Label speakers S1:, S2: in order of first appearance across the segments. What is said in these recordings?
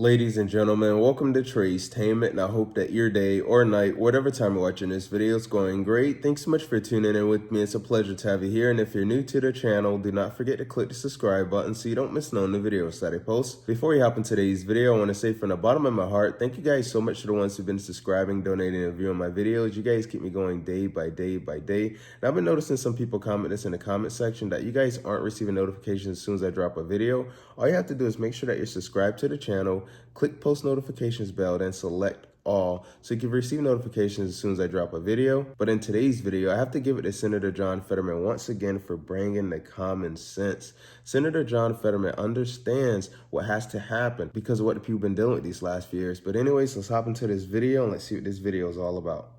S1: Ladies and gentlemen, welcome to Tracetainment, and I hope that your day or night, whatever time you're watching this video, is going great. Thanks so much for tuning in with me. It's a pleasure to have you here, and if you're new to the channel, do not forget to click the subscribe button so you don't miss none of the videos that I post. Before we hop into today's video, I want to say from the bottom of my heart, thank you guys so much to the ones who've been subscribing, donating, and viewing my videos. You guys keep me going day by day by day. And I've been noticing some people comment this in the comment section that you guys aren't receiving notifications as soon as I drop a video. All you have to do is make sure that you're subscribed to the channel, click post notifications bell, then select all so you can receive notifications as soon as I drop a video. But in today's video, I have to give it to Senator John Fetterman once again for bringing the common sense. Senator John Fetterman understands what has to happen because of what the people have been dealing with these last few years. But anyways, let's hop into this video and let's see what this video is all about.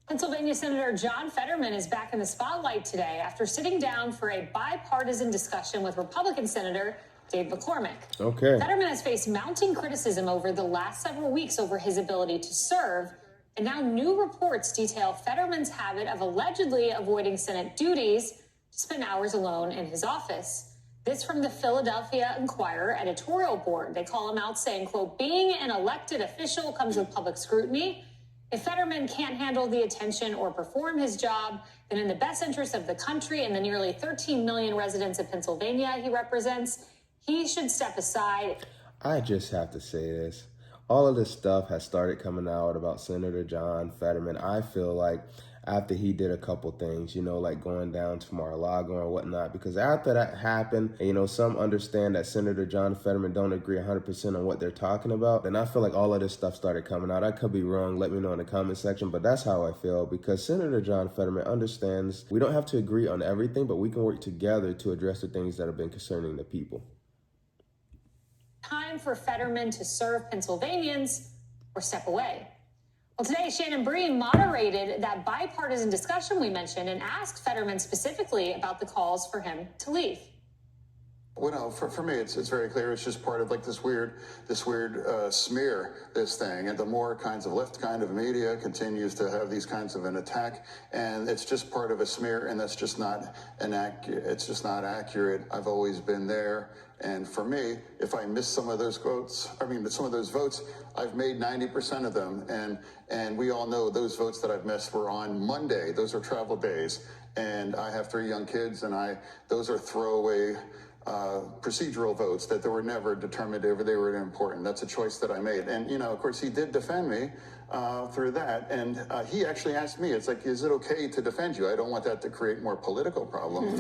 S2: Pennsylvania Senator John Fetterman is back in the spotlight today after sitting down for a bipartisan discussion with Republican Senator Dave McCormick.
S1: Okay.
S2: Fetterman has faced mounting criticism over the last several weeks over his ability to serve, and now new reports detail Fetterman's habit of allegedly avoiding Senate duties to spend hours alone in his office. This from the Philadelphia Inquirer editorial board. They call him out saying, quote, "Being an elected official comes with public scrutiny. If Fetterman can't handle the attention or perform his job, then in the best interest of the country and the nearly 13 million residents of Pennsylvania he represents, he should step aside."
S1: I just have to say this. All of this stuff has started coming out about Senator John Fetterman. I feel like after he did a couple things, like going down to Mar-a-Lago or whatnot, because after that happened, some understand that Senator John Fetterman don't agree 100% on what they're talking about. And I feel like all of this stuff started coming out. I could be wrong. Let me know in the comment section, but that's how I feel, because Senator John Fetterman understands we don't have to agree on everything, but we can work together to address the things that have been concerning the people.
S2: Time for Fetterman to serve Pennsylvanians or step away. Well, today, Shannon Breen moderated that bipartisan discussion we mentioned and asked Fetterman specifically about the calls for him to leave.
S3: Well, for me, it's very clear. It's just part of like this weird smear, this thing. And the more kinds of left kind of media continues to have these kinds of an attack, and it's just part of a smear, and that's just not it's just not accurate. I've always been there. And for me, if I miss some of those votes, I've made 90% of them. And we all know those votes that I've missed were on Monday. Those are travel days. And I have 3 young kids, and those are throwaway procedural votes that they were never determined if they were important. That's a choice that I made. And, of course, he did defend me through that. And he actually asked me, it's like, is it okay to defend you? I don't want that to create more political problems.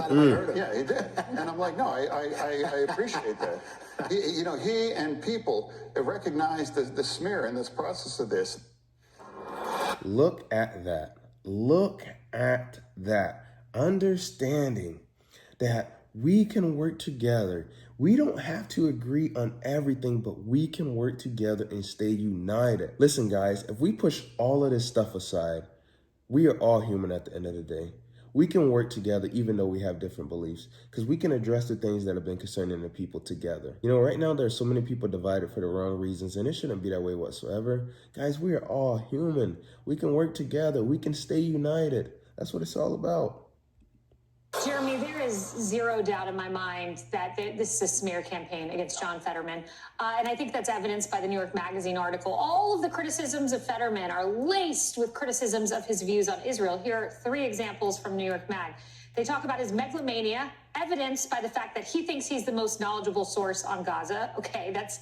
S3: Yeah, he did. And I'm like, no, I appreciate that. He and people recognize the smear in this process of this.
S1: Look at that. Look at that. Understanding that we can work together. We don't have to agree on everything, but we can work together and stay united. Listen, guys, if we push all of this stuff aside, we are all human at the end of the day. We can work together even though we have different beliefs, because we can address the things that have been concerning the people together. Right now there's so many people divided for the wrong reasons, and it shouldn't be that way whatsoever. Guys, we are all human. We can work together. We can stay united. That's what it's all about.
S2: Jeremy, there is zero doubt in my mind that this is a smear campaign against John Fetterman. And I think that's evidenced by the New York Magazine article. All of the criticisms of Fetterman are laced with criticisms of his views on Israel. Here are 3 examples from New York Mag. They talk about his megalomania, evidenced by the fact that he thinks he's the most knowledgeable source on Gaza. Okay, that's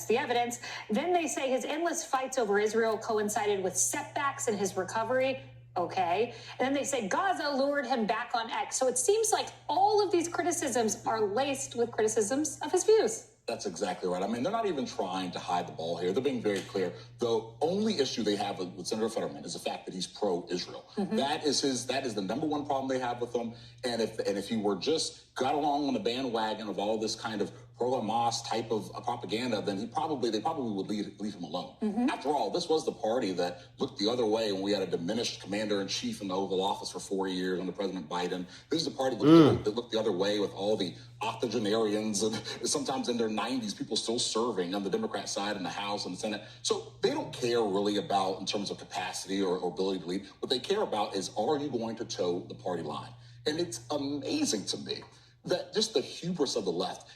S2: the evidence. Then they say his endless fights over Israel coincided with setbacks in his recovery. Okay. And then they say Gaza lured him back on X. So it seems like all of these criticisms are laced with criticisms of his views.
S4: That's exactly right. I mean, they're not even trying to hide the ball here. They're being very clear. The only issue they have with Senator Fetterman is the fact that he's pro-Israel. Mm-hmm. That is the number one problem they have with him. And if he were just got along on the bandwagon of all this kind of pro-Hamas type of propaganda, then they probably would leave him alone. Mm-hmm. After all, this was the party that looked the other way when we had a diminished commander-in-chief in the Oval Office for 4 years under President Biden. This is the party that looked the other way with all the octogenarians and sometimes in their 90s, people still serving on the Democrat side in the House and the Senate. So they don't care really about in terms of capacity or ability to lead. What they care about is, are you going to toe the party line? And it's amazing to me that just the hubris of the left.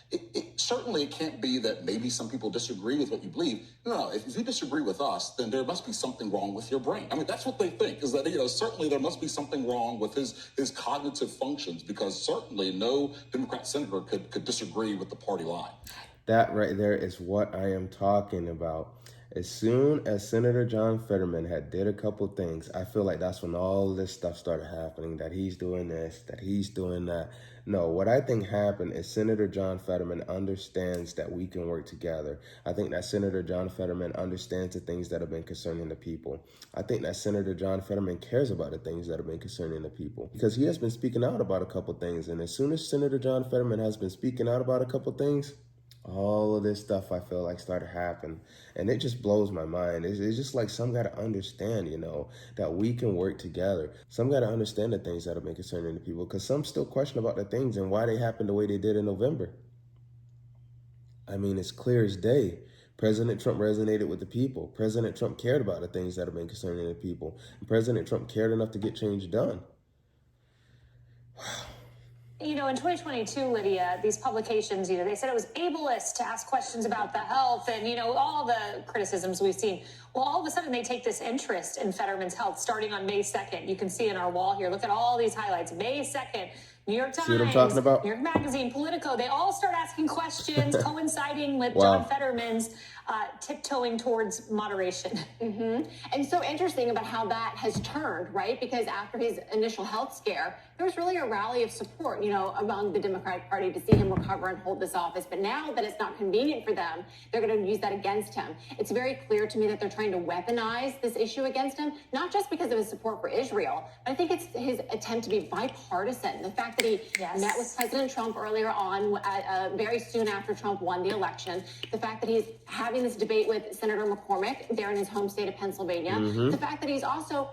S4: Certainly it can't be that maybe some people disagree with what you believe. No, if you disagree with us, then there must be something wrong with your brain. I mean, that's what they think, is that, certainly there must be something wrong with his cognitive functions, because certainly no Democrat senator could disagree with the party line.
S1: That right there is what I am talking about. As soon as Senator John Fetterman had did a couple things, I feel like that's when all this stuff started happening, that he's doing this, that he's doing that. No, what I think happened is Senator John Fetterman understands that we can work together. I think that Senator John Fetterman understands the things that have been concerning the people. I think that Senator John Fetterman cares about the things that have been concerning the people, because he has been speaking out about a couple things. And as soon as Senator John Fetterman has been speaking out about a couple things, all of this stuff I feel like started happening, and it just blows my mind. It's just like some got to understand, that we can work together. Some got to understand the things that have been concerning the people, because some still question about the things and why they happened the way they did in November. I mean, it's clear as day. President Trump resonated with the people. President Trump cared about the things that have been concerning the people. And President Trump cared enough to get change done.
S2: In 2022, Lydia, these publications, they said it was ableist to ask questions about the health and, all the criticisms we've seen. Well, all of a sudden they take this interest in Fetterman's health starting on May 2nd. You can see in our wall here, look at all these highlights. May 2nd, New York Times,
S1: see what I'm talking about?
S2: New York Magazine, Politico, they all start asking questions coinciding with
S1: Wow.
S2: John Fetterman's tiptoeing towards moderation.
S5: And so interesting about how that has turned, right? Because after his initial health scare, there was really a rally of support, among the Democratic Party to see him recover and hold this office. But now that it's not convenient for them, they're going to use that against him. It's very clear to me that they're trying to weaponize this issue against him, not just because of his support for Israel, but I think it's his attempt to be bipartisan. The fact that he met with President Trump earlier on, very soon after Trump won the election, the fact that he's having this debate with Senator McCormick there in his home state of Pennsylvania, the fact that he's also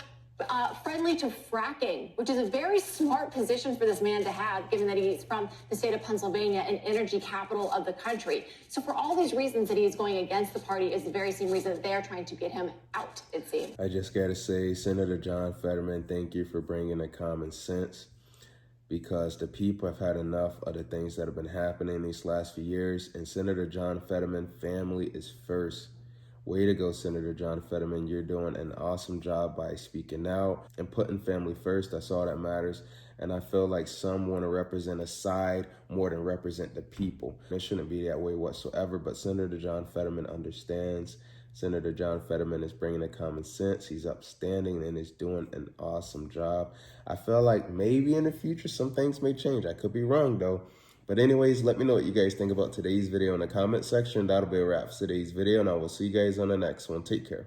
S5: friendly to fracking, which is a very smart position for this man to have, given that he's from the state of Pennsylvania, an energy capital of the country. So for all these reasons that he's going against the party is the very same reason that they're trying to get him out, it seems.
S1: I just got to say, Senator John Fetterman, thank you for bringing the common sense, because the people have had enough of the things that have been happening these last few years. And Senator John Fetterman, family is first. Way to go, Senator John Fetterman. You're doing an awesome job by speaking out and putting family first. That's all that matters. And I feel like some want to represent a side more than represent the people. It shouldn't be that way whatsoever, but Senator John Fetterman understands. Senator John Fetterman is bringing the common sense. He's upstanding and is doing an awesome job. I feel like maybe in the future some things may change. I could be wrong though. But anyways, let me know what you guys think about today's video in the comment section. That'll be a wrap for today's video, and I will see you guys on the next one. Take care.